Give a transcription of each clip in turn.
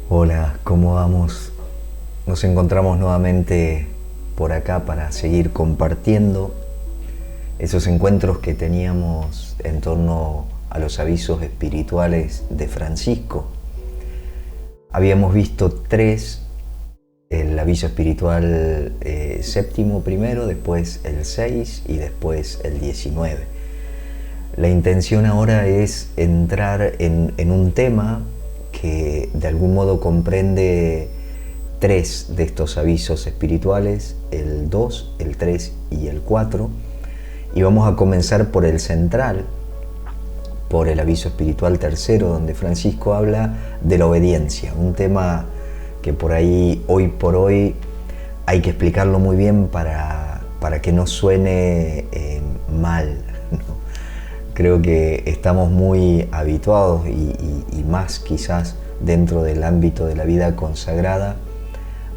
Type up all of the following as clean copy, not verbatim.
Hola, ¿cómo vamos? Nos encontramos nuevamente por acá para seguir compartiendo esos encuentros que teníamos en torno a los avisos espirituales de Francisco. Habíamos visto tres: el aviso espiritual séptimo primero, después el 6 y después el 19. La intención ahora es entrar en un tema que de algún modo comprende tres de estos avisos espirituales: el 2, el 3 y el 4. Y vamos a comenzar por el central, por el aviso espiritual tercero, donde Francisco habla de la obediencia, un tema que por ahí, hoy por hoy, hay que explicarlo muy bien para que no suene mal, ¿no? Creo que estamos muy habituados y más quizás dentro del ámbito de la vida consagrada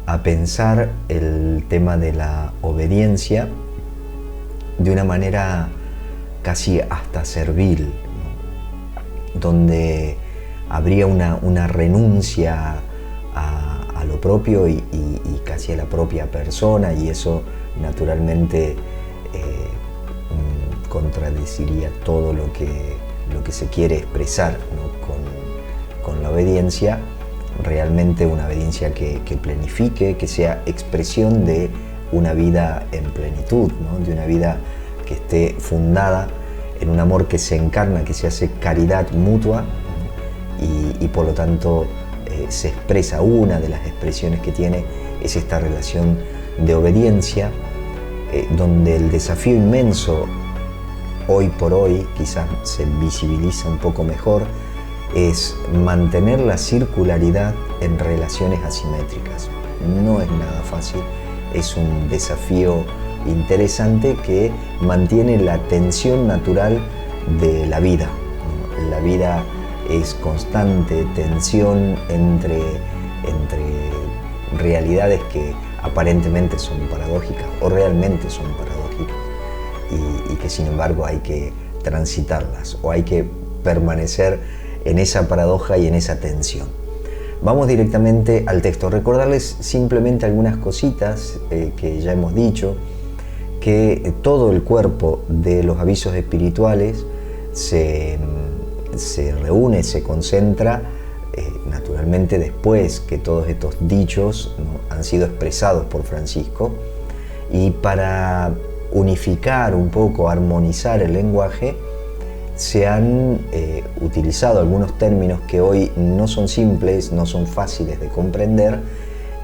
a pensar el tema de la obediencia de una manera casi hasta servil, ¿no? Donde habría una renuncia a lo propio y casi a la propia persona, y eso naturalmente contradeciría todo lo que se quiere expresar, ¿no? con la obediencia, realmente una obediencia que plenifique, que sea expresión de una vida en plenitud, ¿no? De una vida que esté fundada en un amor que se encarna, que se hace caridad mutua, ¿no? Y por lo tanto se expresa, una de las expresiones que tiene es esta relación de obediencia, donde el desafío inmenso hoy por hoy quizás se visibiliza un poco mejor, es mantener la circularidad en relaciones asimétricas. No es nada fácil, es un desafío interesante que mantiene la tensión natural de la vida. La vida es constante tensión entre realidades que aparentemente son paradójicas o realmente son paradójicas, y que sin embargo hay que transitarlas, o hay que permanecer en esa paradoja y en esa tensión. Vamos directamente al texto. Recordarles simplemente algunas cositas que ya hemos dicho: que todo el cuerpo de los avisos espirituales se reúne, se concentra, naturalmente después que todos estos dichos, ¿no?, han sido expresados por Francisco, y para unificar un poco, armonizar el lenguaje, se han utilizado algunos términos que hoy no son simples, no son fáciles de comprender,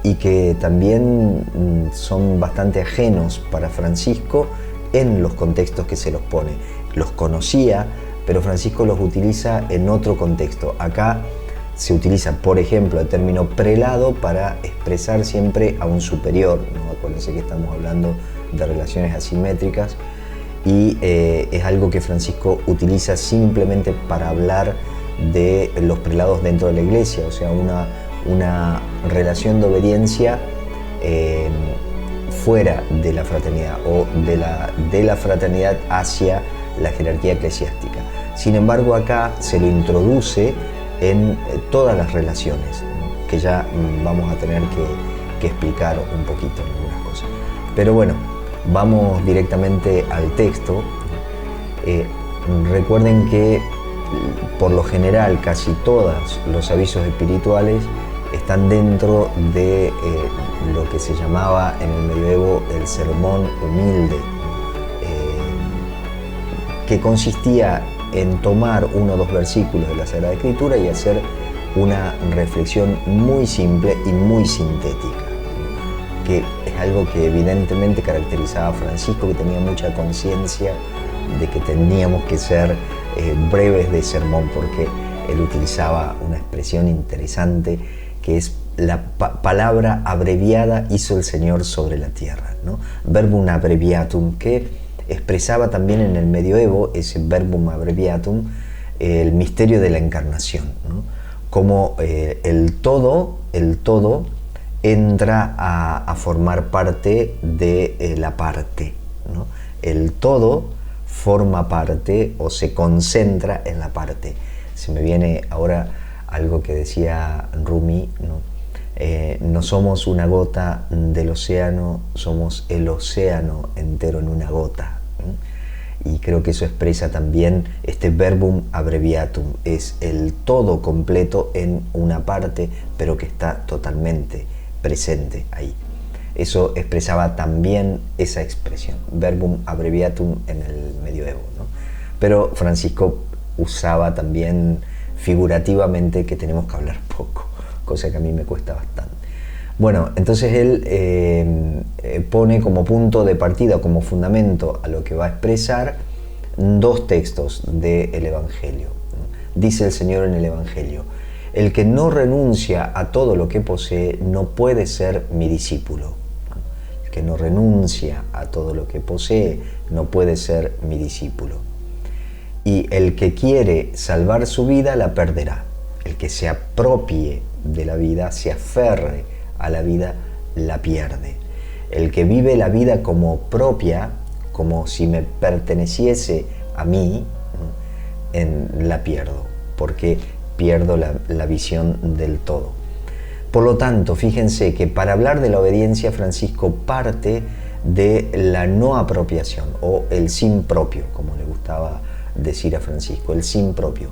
y que también son bastante ajenos para Francisco en los contextos que se los pone. Los conocía, pero Francisco los utiliza en otro contexto. Acá se utiliza, por ejemplo, el término prelado para expresar siempre a un superior, ¿no? Acuérdense que estamos hablando de relaciones asimétricas, y es algo que Francisco utiliza simplemente para hablar de los prelados dentro de la iglesia, o sea, una relación de obediencia fuera de la fraternidad, o de la fraternidad hacia la jerarquía eclesiástica. Sin embargo, acá se lo introduce en todas las relaciones, ¿no?, que ya vamos a tener que explicar un poquito en algunas cosas. Pero bueno, vamos directamente al texto. Recuerden que por lo general casi todos los avisos espirituales están dentro de lo que se llamaba en el medioevo el sermón humilde, que consistía en tomar uno o dos versículos de la Sagrada Escritura y hacer una reflexión muy simple y muy sintética, que es algo que evidentemente caracterizaba a Francisco, que tenía mucha conciencia de que teníamos que ser breves de sermón, porque él utilizaba una expresión interesante que es: la palabra abreviada hizo el Señor sobre la tierra, ¿no? Verbum abbreviatum, que expresaba también en el medioevo ese verbum abbreviatum, el misterio de la encarnación, ¿no? Como el todo entra a formar parte de la parte, ¿no? El todo forma parte o se concentra en la parte. Se me viene ahora algo que decía Rumi, ¿no? No somos una gota del océano, somos el océano entero en una gota, ¿no? Y creo que eso expresa también este verbum abreviatum, es el todo completo en una parte, pero que está totalmente presente ahí. Eso expresaba también esa expresión, verbum abreviatum en el medioevo, ¿no? Pero Francisco usaba también figurativamente que tenemos que hablar poco, cosa que a mí me cuesta bastante. Bueno, entonces él pone como punto de partida, como fundamento a lo que va a expresar, dos textos del Evangelio. Dice el Señor en el Evangelio: el que no renuncia a todo lo que posee no puede ser mi discípulo. El que no renuncia a todo lo que posee no puede ser mi discípulo. Y el que quiere salvar su vida la perderá. El que se apropie de la vida, se aferre a la vida, la pierde. El que vive la vida como propia, como si me perteneciese a mí, la pierdo, porque pierdo la visión del todo. Por lo tanto, fíjense que para hablar de la obediencia, Francisco parte de la no apropiación, o el sin propio, como le gustaba decir a Francisco, el sin propio.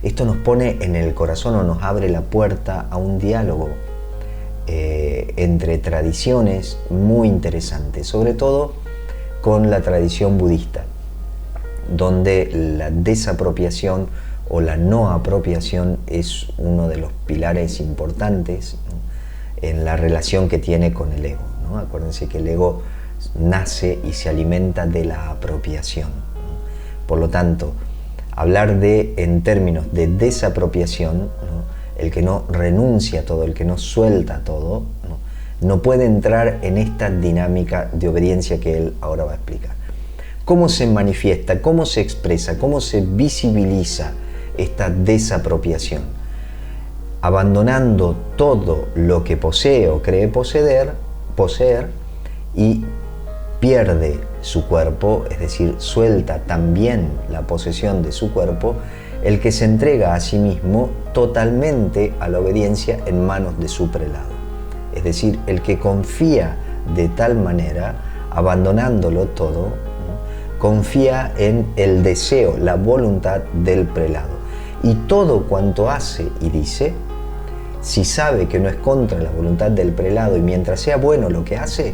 Esto nos pone en el corazón, o nos abre la puerta a un diálogo entre tradiciones muy interesantes, sobre todo con la tradición budista, donde la desapropiación o la no apropiación es uno de los pilares importantes, ¿no?, en la relación que tiene con el ego, ¿no? Acuérdense que el ego nace y se alimenta de la apropiación, ¿no? Por lo tanto, hablar en términos de desapropiación, ¿no?, el que no renuncia a todo, el que no suelta todo, no puede entrar en esta dinámica de obediencia que él ahora va a explicar. ¿Cómo se manifiesta, cómo se expresa, cómo se visibiliza esta desapropiación? Abandonando todo lo que posee o cree poseer, y pierde su cuerpo, es decir, suelta también la posesión de su cuerpo, el que se entrega a sí mismo totalmente a la obediencia en manos de su prelado. Es decir, el que confía de tal manera, abandonándolo todo, ¿no?, confía en el deseo, la voluntad del prelado. Y todo cuanto hace y dice, si sabe que no es contra la voluntad del prelado y mientras sea bueno lo que hace,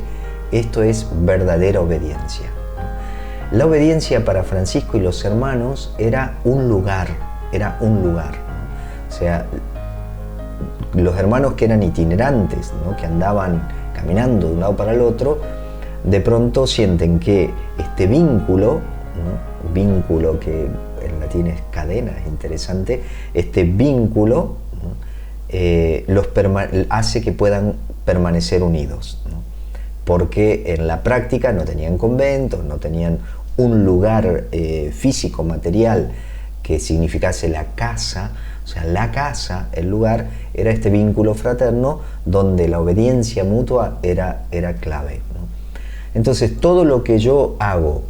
esto es verdadera obediencia. La obediencia para Francisco y los hermanos era un lugar, ¿no? O sea, los hermanos que eran itinerantes, ¿no?, que andaban caminando de un lado para el otro, de pronto sienten que este vínculo, ¿no?, vínculo que en latín es cadena, es interesante, este vínculo, ¿no?, hace que puedan permanecer unidos, ¿no?, porque en la práctica no tenían conventos, no tenían un lugar físico, material, que significase la casa. O sea, la casa, el lugar, era este vínculo fraterno donde la obediencia mutua era clave, ¿no? Entonces, todo lo que yo hago,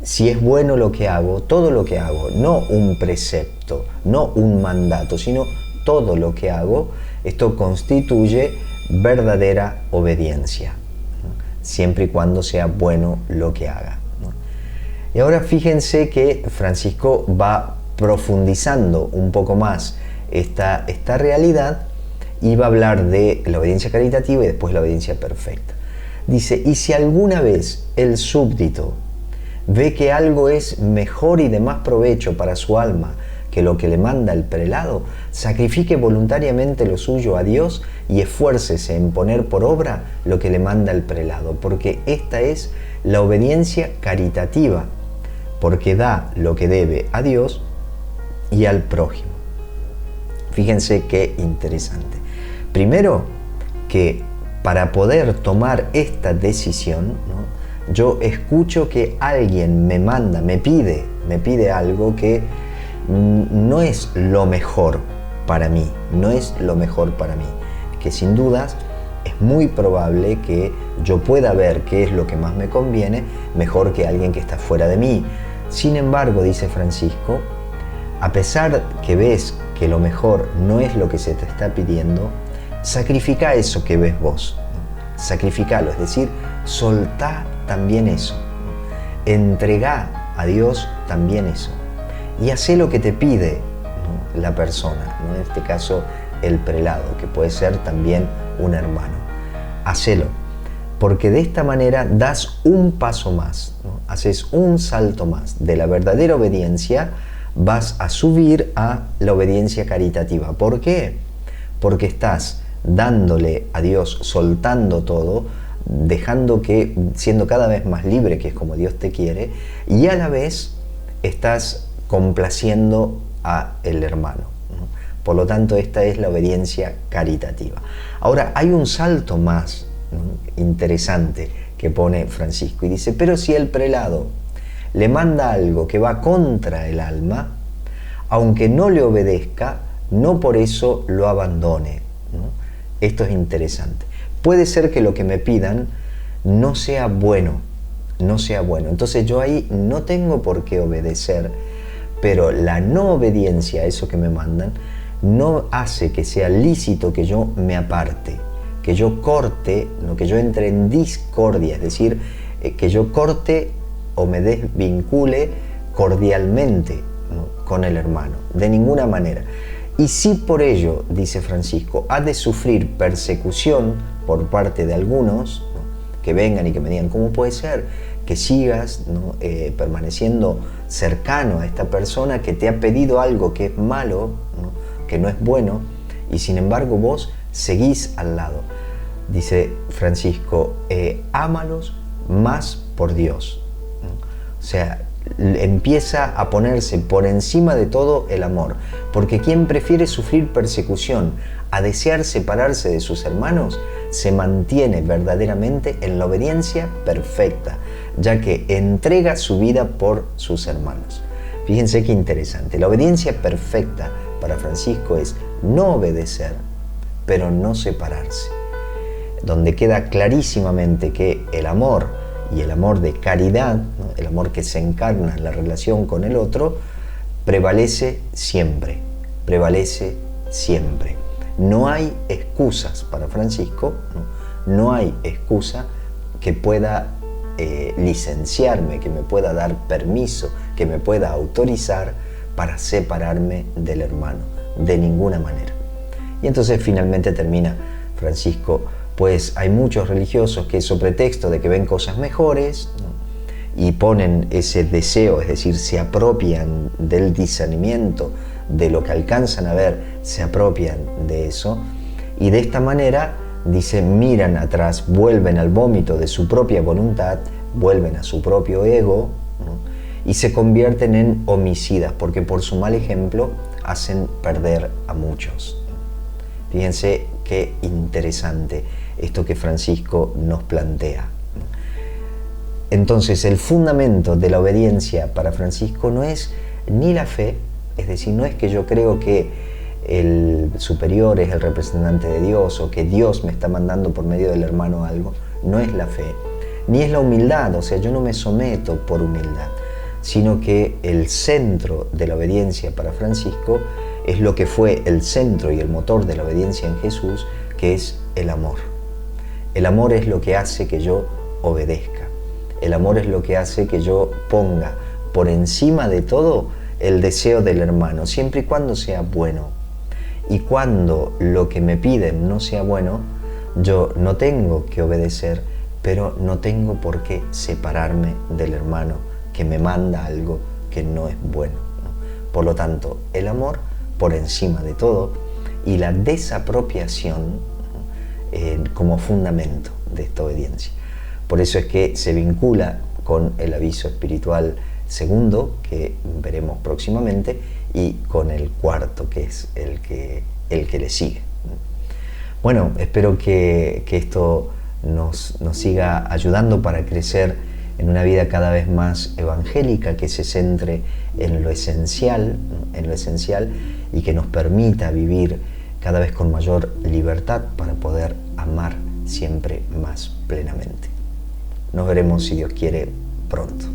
si es bueno lo que hago, todo lo que hago, no un precepto, no un mandato, sino todo lo que hago, esto constituye verdadera obediencia, ¿no?, siempre y cuando sea bueno lo que haga, ¿no? Y ahora fíjense que Francisco va profundizando un poco más esta realidad y va a hablar de la obediencia caritativa y después la obediencia perfecta. Dice: y si alguna vez el súbdito ve que algo es mejor y de más provecho para su alma que lo que le manda el prelado, sacrifique voluntariamente lo suyo a Dios y esfuércese en poner por obra lo que le manda el prelado, porque esta es la obediencia caritativa, porque da lo que debe a Dios y al prójimo. Fíjense qué interesante. Primero, que para poder tomar esta decisión, ¿no?, yo escucho que alguien me manda, me pide algo que no es lo mejor para mí, que sin dudas es muy probable que yo pueda ver qué es lo que más me conviene mejor que alguien que está fuera de mí. Sin embargo, dice Francisco, a pesar que ves que lo mejor no es lo que se te está pidiendo, sacrifica eso que ves vos, ¿no? Sacrificalo, es decir, soltá también eso, ¿no? Entregá a Dios también eso y hacé lo que te pide, ¿no? La persona, ¿no? En este caso el prelado, que puede ser también un hermano. Hacelo, porque de esta manera das un paso más, ¿no? Haces un salto más de la verdadera obediencia, vas a subir a la obediencia caritativa. ¿Por qué? Porque estás dándole a Dios, soltando todo, dejando que, siendo cada vez más libre, que es como Dios te quiere, y a la vez estás complaciendo a el hermano, ¿no? Por lo tanto, esta es la obediencia caritativa. Ahora, hay un salto más, ¿no?, interesante que pone Francisco y dice, pero si el prelado le manda algo que va contra el alma, aunque no le obedezca, no por eso lo abandone, ¿no? Esto es interesante. Puede ser que lo que me pidan no sea bueno, no sea bueno. Entonces yo ahí no tengo por qué obedecer, pero la no obediencia a eso que me mandan no hace que sea lícito que yo me aparte, que yo corte, no, que yo entre en discordia, es decir, que yo corte o me desvincule cordialmente, ¿no?, con el hermano, de ninguna manera. Y si por ello, dice Francisco, ha de sufrir persecución por parte de algunos, ¿no?, que vengan y que me digan, ¿cómo puede ser que sigas, ¿no?, permaneciendo cercano a esta persona que te ha pedido algo que es malo, ¿no?, que no es bueno, y sin embargo vos seguís al lado? Dice Francisco, ámalos más por Dios, ¿no? O sea, empieza a ponerse por encima de todo el amor, porque quien prefiere sufrir persecución a desear separarse de sus hermanos, se mantiene verdaderamente en la obediencia perfecta, ya que entrega su vida por sus hermanos. Fíjense qué interesante, la obediencia perfecta para Francisco es no obedecer, pero no separarse, donde queda clarísimamente que el amor, y el amor de caridad, ¿no?, el amor que se encarna en la relación con el otro, prevalece siempre, prevalece siempre. No hay excusas para Francisco, ¿no? No hay excusa que pueda licenciarme, que me pueda dar permiso, que me pueda autorizar para separarme del hermano, de ninguna manera. Y entonces finalmente termina Francisco, pues hay muchos religiosos que sobre pretexto de que ven cosas mejores, ¿no?, y ponen ese deseo, es decir, se apropian del discernimiento, de lo que alcanzan a ver, se apropian de eso, y de esta manera, dice, miran atrás, vuelven al vómito de su propia voluntad, vuelven a su propio ego, ¿no?, y se convierten en homicidas, porque por su mal ejemplo hacen perder a muchos. Fíjense qué interesante esto que Francisco nos plantea. Entonces, el fundamento de la obediencia para Francisco no es ni la fe, es decir, no es que yo creo que el superior es el representante de Dios o que Dios me está mandando por medio del hermano algo, no es la fe, ni es la humildad, o sea, yo no me someto por humildad, sino que el centro de la obediencia para Francisco es lo que fue el centro y el motor de la obediencia en Jesús, que es el amor. El amor es lo que hace que yo obedezca. El amor es lo que hace que yo ponga por encima de todo el deseo del hermano, siempre y cuando sea bueno. Y cuando lo que me piden no sea bueno, yo no tengo que obedecer, pero no tengo por qué separarme del hermano que me manda algo que no es bueno, ¿no? Por lo tanto, el amor por encima de todo y la desapropiación como fundamento de esta obediencia. Por eso es que se vincula con el aviso espiritual segundo, que veremos próximamente, y con el cuarto, que es el que le sigue. Bueno, espero que esto nos siga ayudando para crecer en una vida cada vez más evangélica, que se centre en lo esencial, y que nos permita vivir cada vez con mayor libertad para poder amar siempre más plenamente. Nos veremos, si Dios quiere, pronto.